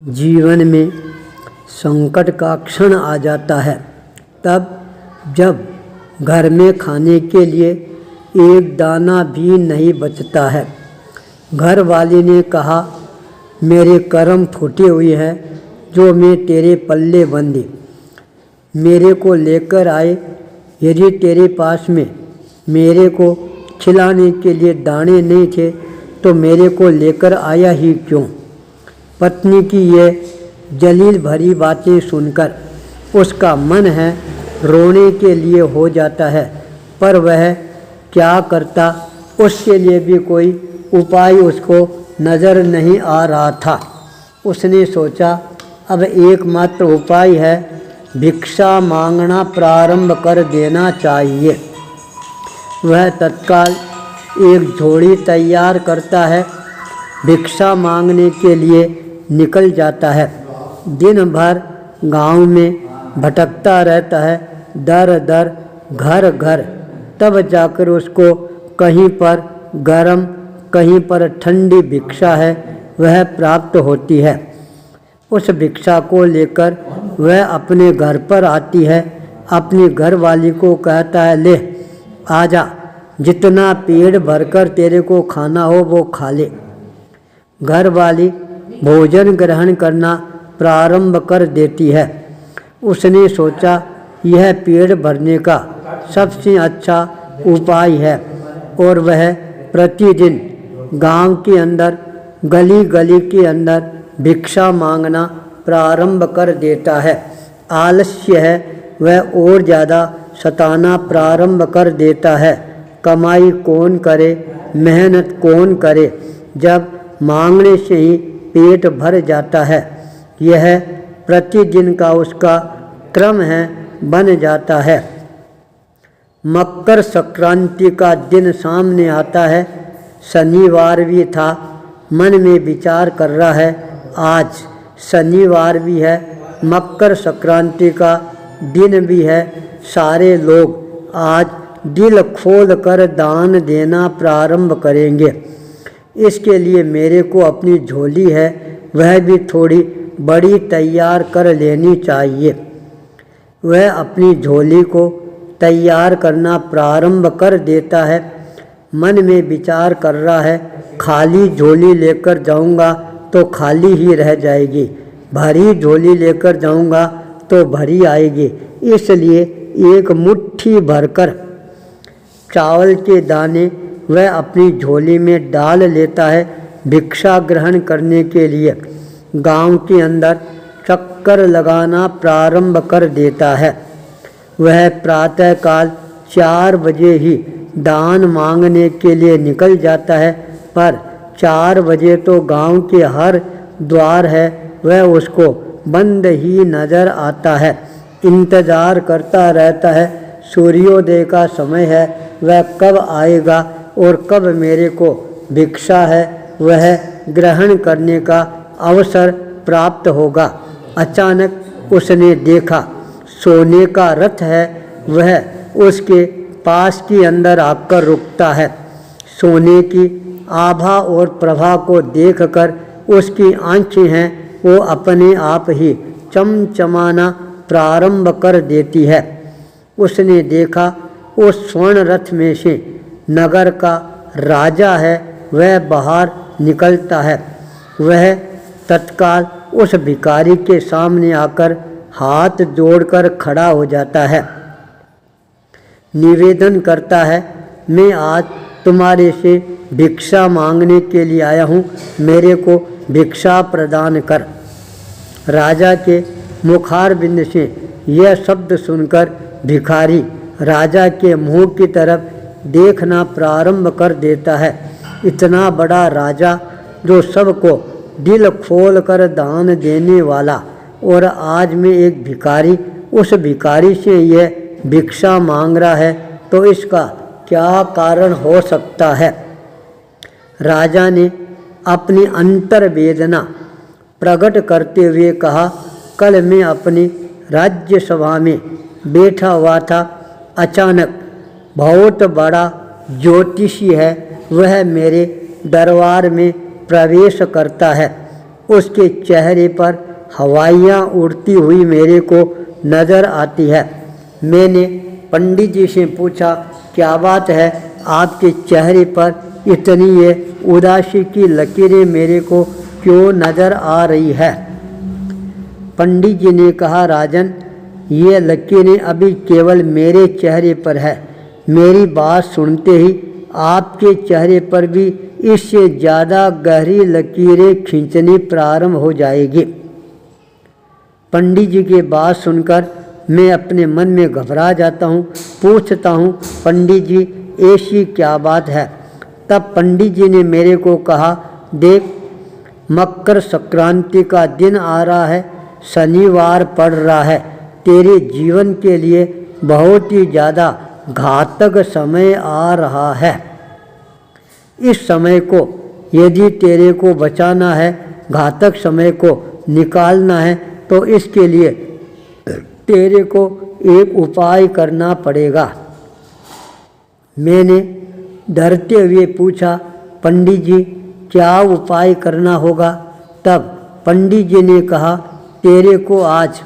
जीवन में संकट का क्षण आ जाता है तब जब घर में खाने के लिए एक दाना भी नहीं बचता है। घर वाली ने कहा, मेरे कर्म फूटे हुए हैं जो मैं तेरे पल्ले बंधी, मेरे को लेकर आए। यदि तेरे पास में मेरे को खिलाने के लिए दाने नहीं थे तो मेरे को लेकर आया ही क्यों। पत्नी की ये जलील भरी बातें सुनकर उसका मन है रोने के लिए हो जाता है, पर वह क्या करता, उसके लिए भी कोई उपाय उसको नज़र नहीं आ रहा था। उसने सोचा अब एकमात्र उपाय है भिक्षा मांगना प्रारंभ कर देना चाहिए। वह तत्काल एक झोली तैयार करता है, भिक्षा मांगने के लिए निकल जाता है। दिन भर गांव में भटकता रहता है, दर दर घर घर, तब जाकर उसको कहीं पर गरम कहीं पर ठंडी भिक्षा है वह प्राप्त होती है। उस भिक्षा को लेकर वह अपने घर पर आती है। अपनी घरवाली को कहता है, ले आजा, जितना पेट भरकर तेरे को खाना हो वो खा ले। घरवाली भोजन ग्रहण करना प्रारंभ कर देती है। उसने सोचा यह पेट भरने का सबसे अच्छा उपाय है और वह प्रतिदिन गांव के अंदर गली गली के अंदर भिक्षा मांगना प्रारंभ कर देता है। आलस्य है वह और ज़्यादा सताना प्रारंभ कर देता है। कमाई कौन करे, मेहनत कौन करे, जब मांगने से ही पेट भर जाता है। यह प्रतिदिन का उसका क्रम है बन जाता है। मकर संक्रांति का दिन सामने आता है। शनिवार भी था। मन में विचार कर रहा है, आज शनिवार भी है, मकर संक्रांति का दिन भी है, सारे लोग आज दिल खोल कर दान देना प्रारंभ करेंगे। इसके लिए मेरे को अपनी झोली है वह भी थोड़ी बड़ी तैयार कर लेनी चाहिए। वह अपनी झोली को तैयार करना प्रारंभ कर देता है। मन में विचार कर रहा है, खाली झोली लेकर जाऊंगा तो खाली ही रह जाएगी, भरी झोली लेकर जाऊंगा तो भरी आएगी। इसलिए एक मुट्ठी भरकर चावल के दाने वह अपनी झोली में डाल लेता है। भिक्षा ग्रहण करने के लिए गांव के अंदर चक्कर लगाना प्रारंभ कर देता है। वह प्रातःकाल 4 बजे ही दान मांगने के लिए निकल जाता है, पर 4 बजे तो गांव के हर द्वार है वह उसको बंद ही नज़र आता है। इंतज़ार करता रहता है, सूर्योदय का समय है, वह कब आएगा और कब मेरे को भिक्षा है वह ग्रहण करने का अवसर प्राप्त होगा। अचानक उसने देखा सोने का रथ है वह उसके पास के अंदर आकर रुकता है। सोने की आभा और प्रभा को देखकर उसकी आंखें हैं वो अपने आप ही चमचमाना प्रारंभ कर देती है। उसने देखा उस स्वर्ण रथ में से नगर का राजा है वह बाहर निकलता है। वह तत्काल उस भिखारी के सामने आकर हाथ जोड़कर खड़ा हो जाता है। निवेदन करता है, मैं आज तुम्हारे से भिक्षा मांगने के लिए आया हूँ, मेरे को भिक्षा प्रदान कर। राजा के मुखारबिंद से यह शब्द सुनकर भिखारी राजा के मुंह की तरफ देखना प्रारंभ कर देता है। इतना बड़ा राजा जो सबको दिल खोल कर दान देने वाला, और आज में एक भिखारी उस भिखारी से यह भिक्षा मांग रहा है, तो इसका क्या कारण हो सकता है। राजा ने अपनी अंतर वेदना प्रकट करते हुए कहा, कल मैं अपनी राज्य सभा में बैठा हुआ था, अचानक बहुत बड़ा ज्योतिषी है वह मेरे दरबार में प्रवेश करता है। उसके चेहरे पर हवाइयाँ उड़ती हुई मेरे को नज़र आती है। मैंने पंडित जी से पूछा, क्या बात है, आपके चेहरे पर इतनी ये उदासी की लकीरें मेरे को क्यों नज़र आ रही है? पंडित जी ने कहा, राजन, ये लकीरें अभी केवल मेरे चेहरे पर है। मेरी बात सुनते ही आपके चेहरे पर भी इससे ज़्यादा गहरी लकीरें खींचनी प्रारंभ हो जाएगी। पंडित जी की बात सुनकर मैं अपने मन में घबरा जाता हूँ। पूछता हूँ, पंडित जी, ऐसी क्या बात है? तब पंडित जी ने मेरे को कहा, देख, मकर संक्रांति का दिन आ रहा है, शनिवार पड़ रहा है, तेरे जीवन के लिए बहुत ही ज़्यादा घातक समय आ रहा है। इस समय को यदि तेरे को बचाना है, घातक समय को निकालना है, तो इसके लिए तेरे को एक उपाय करना पड़ेगा। मैंने डरते हुए पूछा, पंडित जी, क्या उपाय करना होगा? तब पंडित जी ने कहा, तेरे को आज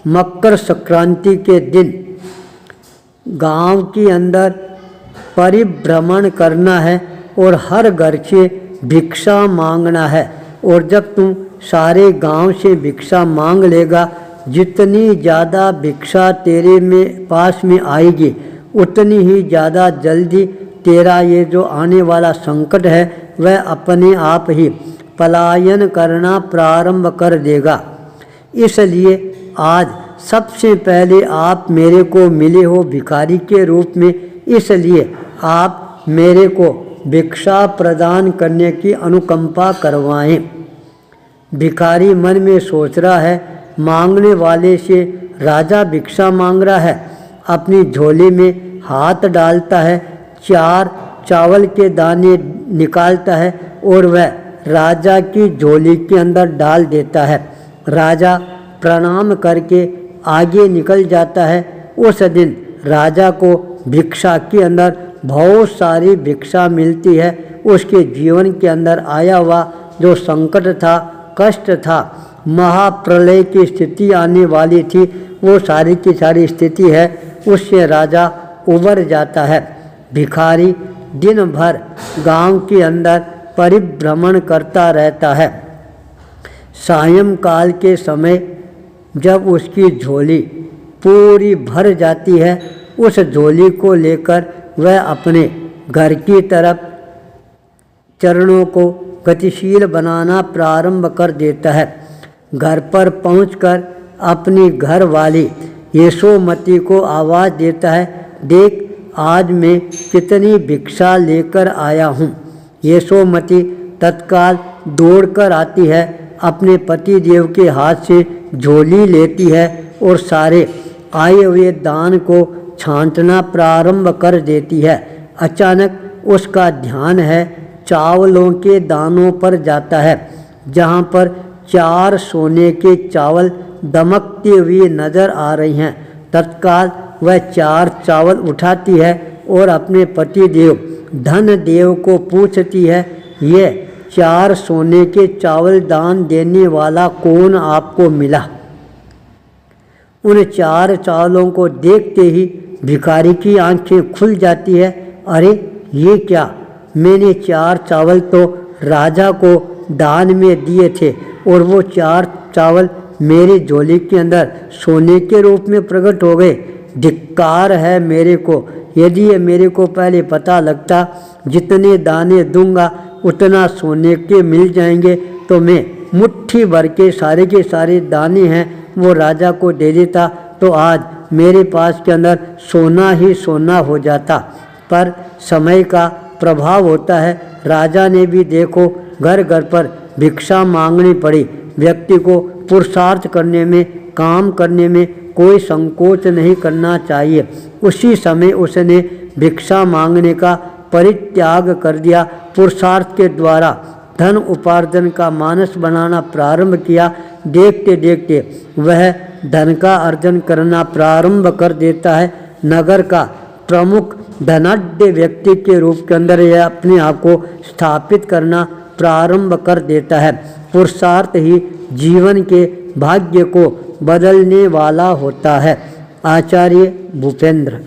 मकर संक्रांति के दिन गांव के अंदर परिभ्रमण करना है और हर घर से भिक्षा मांगना है। और जब तुम सारे गांव से भिक्षा मांग लेगा, जितनी ज़्यादा भिक्षा तेरे में पास में आएगी, उतनी ही ज़्यादा जल्दी तेरा ये जो आने वाला संकट है वह अपने आप ही पलायन करना प्रारंभ कर देगा। इसलिए आज सबसे पहले आप मेरे को मिले हो भिखारी के रूप में, इसलिए आप मेरे को भिक्षा प्रदान करने की अनुकंपा करवाएं। भिखारी मन में सोच रहा है, मांगने वाले से राजा भिक्षा मांग रहा है। अपनी झोली में हाथ डालता है, 4 चावल के दाने निकालता है और वह राजा की झोली के अंदर डाल देता है। राजा प्रणाम करके आगे निकल जाता है। उस दिन राजा को भिक्षा के अंदर बहुत सारी भिक्षा मिलती है। उसके जीवन के अंदर आया हुआ जो संकट था, कष्ट था, महाप्रलय की स्थिति आने वाली थी, वो सारी की सारी स्थिति है, उससे राजा उबर जाता है। भिखारी दिन भर गांव के अंदर परिभ्रमण करता रहता है। सायंकाल के समय जब उसकी झोली पूरी भर जाती है, उस झोली को लेकर वह अपने घर की तरफ चरणों को गतिशील बनाना प्रारंभ कर देता है। घर पर पहुंचकर अपनी घर वाली यशोमती को आवाज़ देता है, देख, आज मैं कितनी भिक्षा लेकर आया हूँ। यशोमती तत्काल दौड़कर आती है, अपने पति देव के हाथ से झोली लेती है और सारे आए हुए दान को छांटना प्रारंभ कर देती है। अचानक उसका ध्यान है चावलों के दानों पर जाता है, जहाँ पर 4 सोने के चावल दमकते हुए नजर आ रही हैं। तत्काल वह 4 चावल उठाती है और अपने पति देव धन देव को पूछती है, ये 4 सोने के चावल दान देने वाला कौन आपको मिला? उन 4 चावलों को देखते ही भिखारी की आंखें खुल जाती है। अरे ये क्या, मैंने 4 चावल तो राजा को दान में दिए थे और वो 4 चावल मेरी झोली के अंदर सोने के रूप में प्रकट हो गए। धिक्कार है मेरे को, यदि ये मेरे को पहले पता लगता, जितने दाने दूंगा उतना सोने के मिल जाएंगे, तो मैं मुट्ठी भर के सारे दाने हैं वो राजा को दे देता, तो आज मेरे पास के अंदर सोना ही सोना हो जाता। पर समय का प्रभाव होता है। राजा ने भी देखो घर घर पर भिक्षा मांगनी पड़ी। व्यक्ति को पुरुषार्थ करने में, काम करने में कोई संकोच नहीं करना चाहिए। उसी समय उसने भिक्षा मांगने का परित्याग कर दिया। पुरुषार्थ के द्वारा धन उपार्जन का मानस बनाना प्रारंभ किया। देखते देखते वह धन का अर्जन करना प्रारंभ कर देता है। नगर का प्रमुख धनाढ्य व्यक्ति के रूप के अंदर यह अपने आप को स्थापित करना प्रारंभ कर देता है। पुरुषार्थ ही जीवन के भाग्य को बदलने वाला होता है। आचार्य भूपेंद्र।